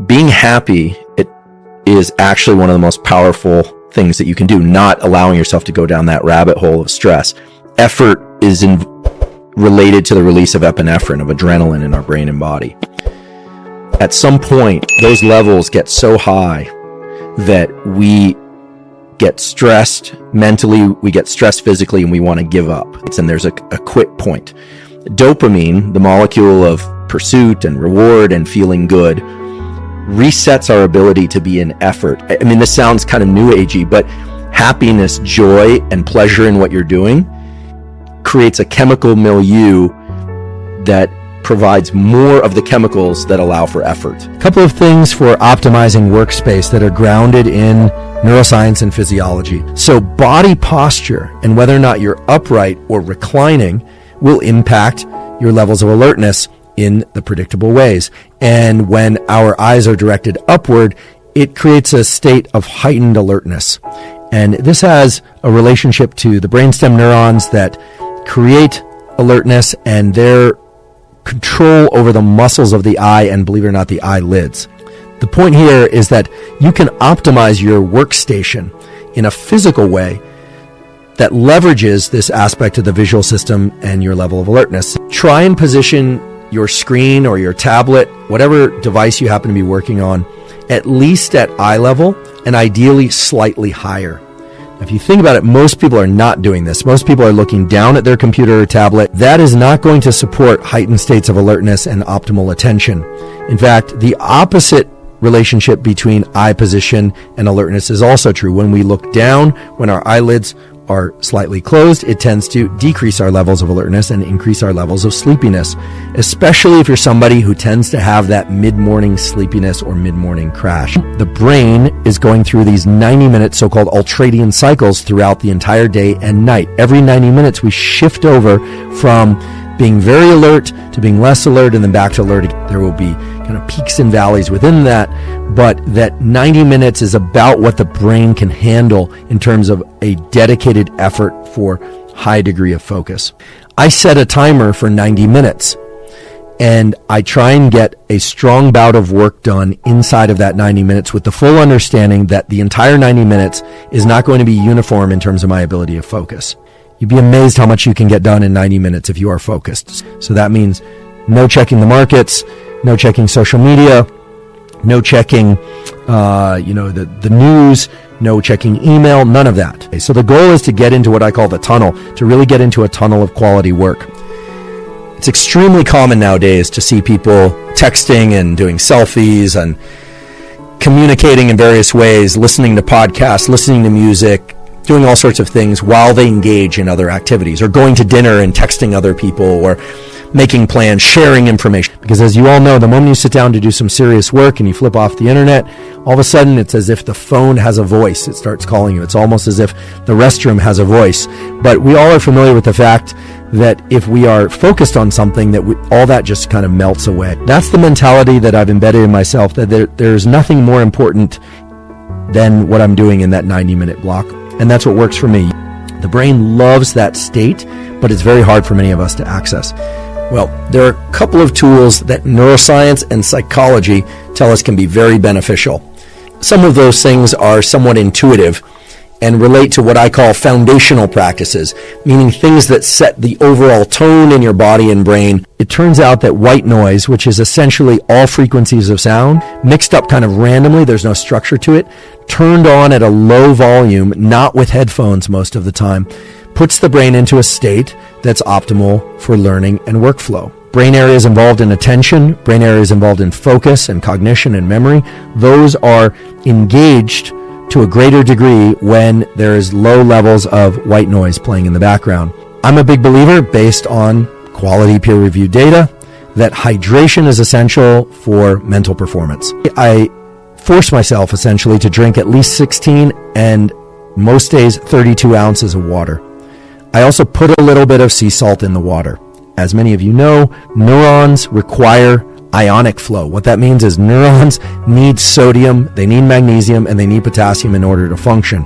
being happy, it is actually one of the most powerful things that you can do, not allowing yourself to go down that rabbit hole of stress. Effort is related to the release of epinephrine, of adrenaline in our brain and body. At some point, those levels get so high that we get stressed mentally, we get stressed physically, and we want to give up. And there's a quit point. Dopamine, the molecule of pursuit and reward and feeling good, resets our ability to be in effort. I mean, this sounds kind of new agey, but happiness, joy, and pleasure in what you're doing creates a chemical milieu that provides more of the chemicals that allow for effort. A couple of things for optimizing workspace that are grounded in neuroscience and physiology. So body posture and whether or not you're upright or reclining will impact your levels of alertness in the predictable ways. And when our eyes are directed upward, it creates a state of heightened alertness. And this has a relationship to the brainstem neurons that create alertness and their control over the muscles of the eye and, believe it or not, the eyelids. The point here is that you can optimize your workstation in a physical way that leverages this aspect of the visual system and your level of alertness. Try and position your screen or your tablet, whatever device you happen to be working on, at least at eye level and ideally slightly higher. If you think about it, most people are not doing this. Most people are looking down at their computer or tablet. That is not going to support heightened states of alertness and optimal attention. In fact, the opposite relationship between eye position and alertness is also true. When we look down, when our eyelids are slightly closed, it tends to decrease our levels of alertness and increase our levels of sleepiness, especially if you're somebody who tends to have that mid-morning sleepiness or mid-morning crash. The brain is going through these 90-minute so-called ultradian cycles throughout the entire day and night. Every 90 minutes, we shift over from being very alert to being less alert and then back to alert. There will be kind of peaks and valleys within that, but that 90 minutes is about what the brain can handle in terms of a dedicated effort for high degree of focus. I set a timer for 90 minutes and I try and get a strong bout of work done inside of that 90 minutes with the full understanding that the entire 90 minutes is not going to be uniform in terms of my ability of focus. You'd be amazed how much you can get done in 90 minutes if you are focused. So that means no checking the markets, no checking social media, no checking, the news, no checking email, none of that. Okay, so the goal is to get into what I call the tunnel, to really get into a tunnel of quality work. It's extremely common nowadays to see people texting and doing selfies and communicating in various ways, listening to podcasts, listening to music, doing all sorts of things while they engage in other activities, or going to dinner and texting other people, or making plans, sharing information. Because as you all know, the moment you sit down to do some serious work and you flip off the internet, all of a sudden it's as if the phone has a voice. It starts calling you. It's almost as if the restroom has a voice. But we all are familiar with the fact that if we are focused on something, that all that just kind of melts away. That's the mentality that I've embedded in myself, that there's nothing more important than what I'm doing in that 90-minute block. And that's what works for me. The brain loves that state, but it's very hard for many of us to access. Well, there are a couple of tools that neuroscience and psychology tell us can be very beneficial. Some of those things are somewhat intuitive and relate to what I call foundational practices, meaning things that set the overall tone in your body and brain. It turns out that white noise, which is essentially all frequencies of sound, mixed up kind of randomly, there's no structure to it, turned on at a low volume, not with headphones most of the time, puts the brain into a state that's optimal for learning and workflow. Brain areas involved in attention, brain areas involved in focus and cognition and memory, those are engaged to a greater degree when there's low levels of white noise playing in the background. I'm a big believer, based on quality peer-reviewed data, that hydration is essential for mental performance. I force myself essentially to drink at least 16 and most days 32 ounces of water. I also put a little bit of sea salt in the water. As many of you know, neurons require ionic flow. What that means is neurons need sodium, they need magnesium, and they need potassium in order to function.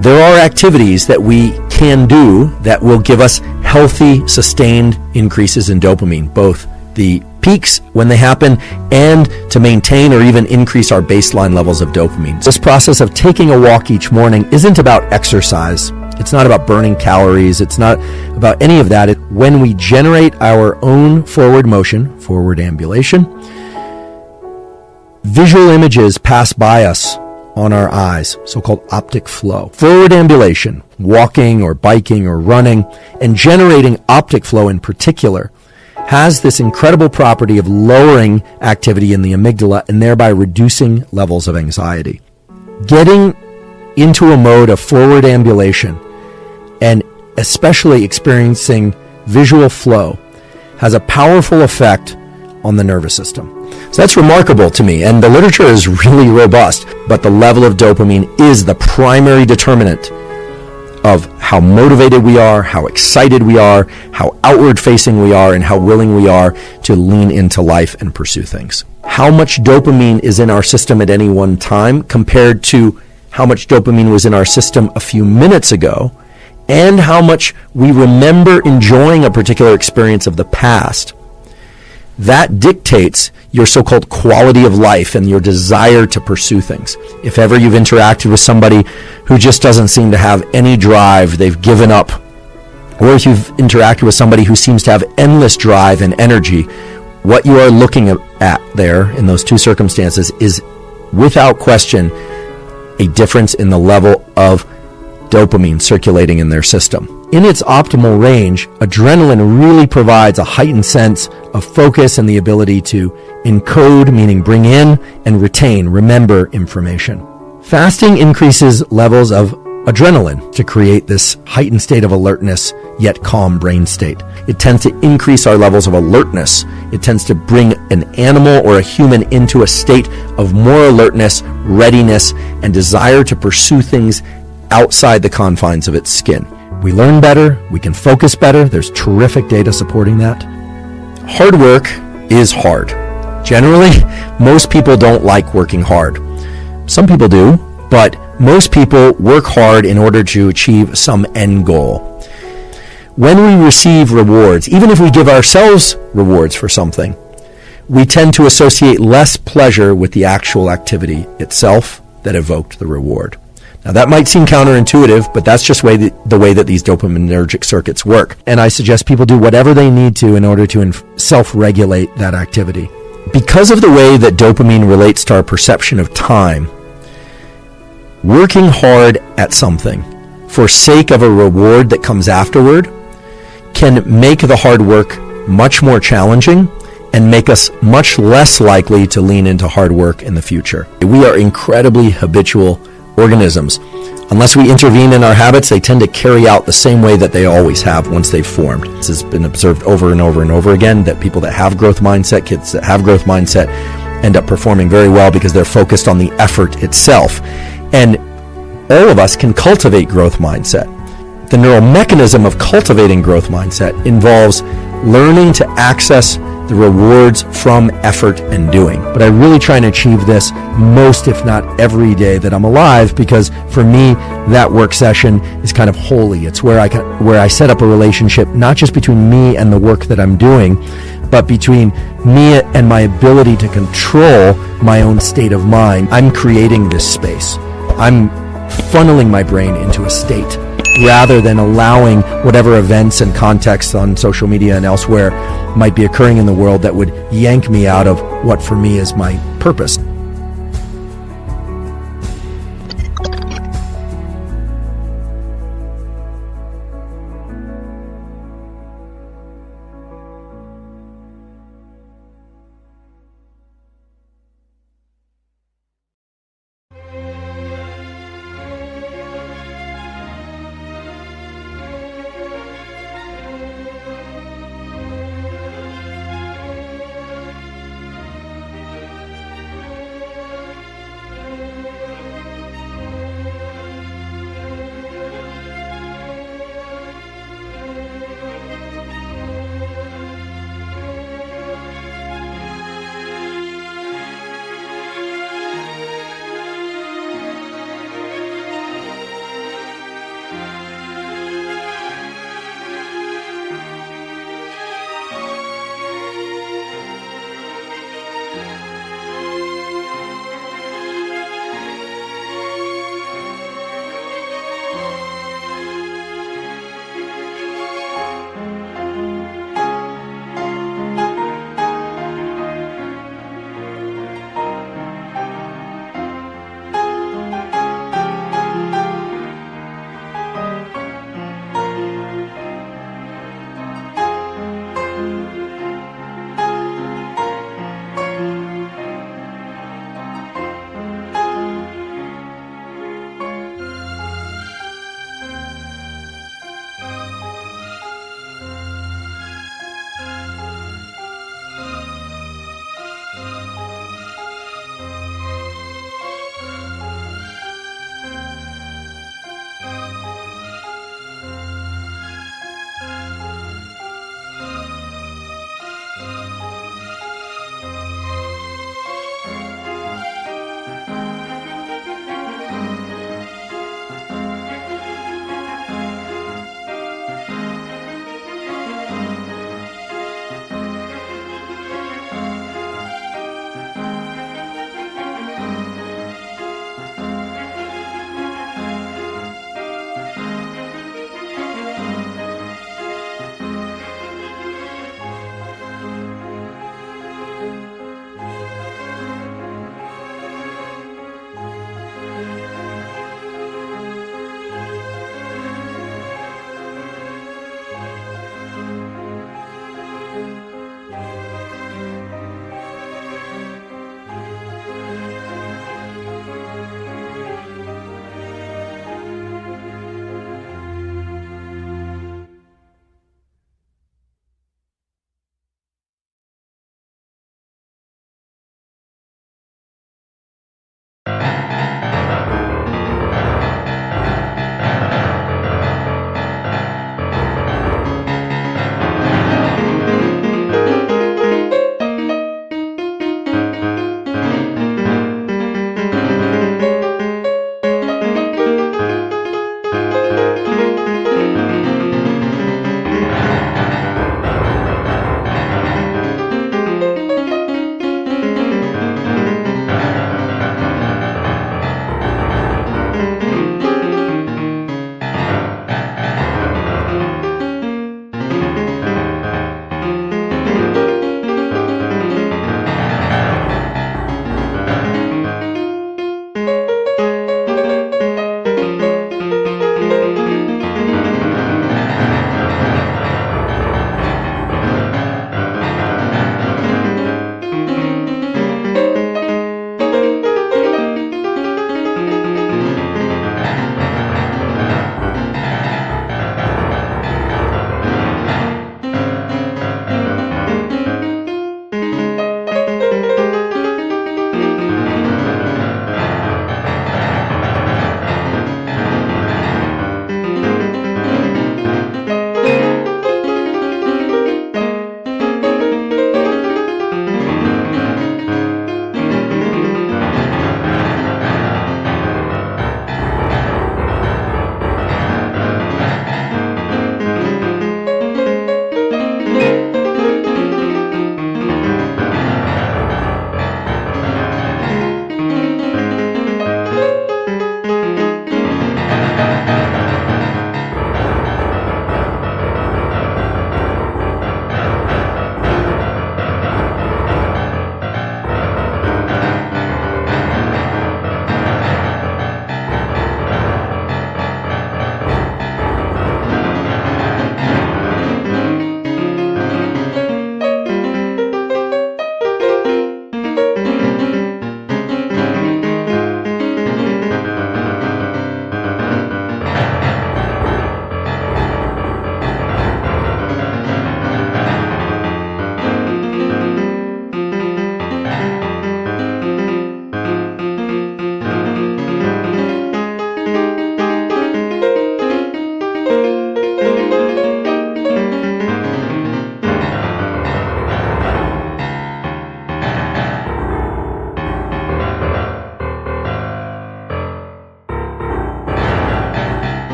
There are activities that we can do that will give us healthy, sustained increases in dopamine, both the peaks when they happen, and to maintain or even increase our baseline levels of dopamine. This process of taking a walk each morning isn't about exercise. It's not about burning calories. It's not about any of that. When we generate our own forward motion, forward ambulation, visual images pass by us on our eyes, so-called optic flow. Forward ambulation, walking or biking or running, and generating optic flow in particular, has this incredible property of lowering activity in the amygdala and thereby reducing levels of anxiety. Getting into a mode of forward ambulation and especially experiencing visual flow has a powerful effect on the nervous system. So that's remarkable to me, and the literature is really robust, but the level of dopamine is the primary determinant of how motivated we are, how excited we are, how outward-facing we are, and how willing we are to lean into life and pursue things. How much dopamine is in our system at any one time compared to how much dopamine was in our system a few minutes ago, and how much we remember enjoying a particular experience of the past, that dictates your so-called quality of life and your desire to pursue things. If ever you've interacted with somebody who just doesn't seem to have any drive, they've given up, or if you've interacted with somebody who seems to have endless drive and energy, what you are looking at there in those two circumstances is without question a difference in the level of dopamine circulating in their system. In its optimal range, adrenaline really provides a heightened sense of focus and the ability to encode, meaning bring in, and retain, remember information. Fasting increases levels of adrenaline to create this heightened state of alertness, yet calm brain state. It tends to increase our levels of alertness. It tends to bring an animal or a human into a state of more alertness, readiness, and desire to pursue things outside the confines of its skin. We learn better, we can focus better. There's terrific data supporting that. Hard work is hard. Generally, most people don't like working hard. Some people do, but most people work hard in order to achieve some end goal. When we receive rewards, even if we give ourselves rewards for something, we tend to associate less pleasure with the actual activity itself that evoked the reward. Now that might seem counterintuitive, but that's just the way that these dopaminergic circuits work. And I suggest people do whatever they need to in order to self-regulate that activity. Because of the way that dopamine relates to our perception of time, working hard at something for sake of a reward that comes afterward can make the hard work much more challenging and make us much less likely to lean into hard work in the future. We are incredibly habitual organisms. Unless we intervene in our habits, they tend to carry out the same way that they always have once they've formed. This has been observed over and over and over again, that people that have growth mindset, kids that have growth mindset, end up performing very well because they're focused on the effort itself. And all of us can cultivate growth mindset. The neural mechanism of cultivating growth mindset involves learning to access the rewards from effort and doing. But I really try and achieve this most, if not every day that I'm alive, because for me, that work session is kind of holy. It's where I set up a relationship, not just between me and the work that I'm doing, but between me and my ability to control my own state of mind. I'm creating this space. I'm funneling my brain into a state rather than allowing whatever events and contexts on social media and elsewhere might be occurring in the world that would yank me out of what for me is my purpose.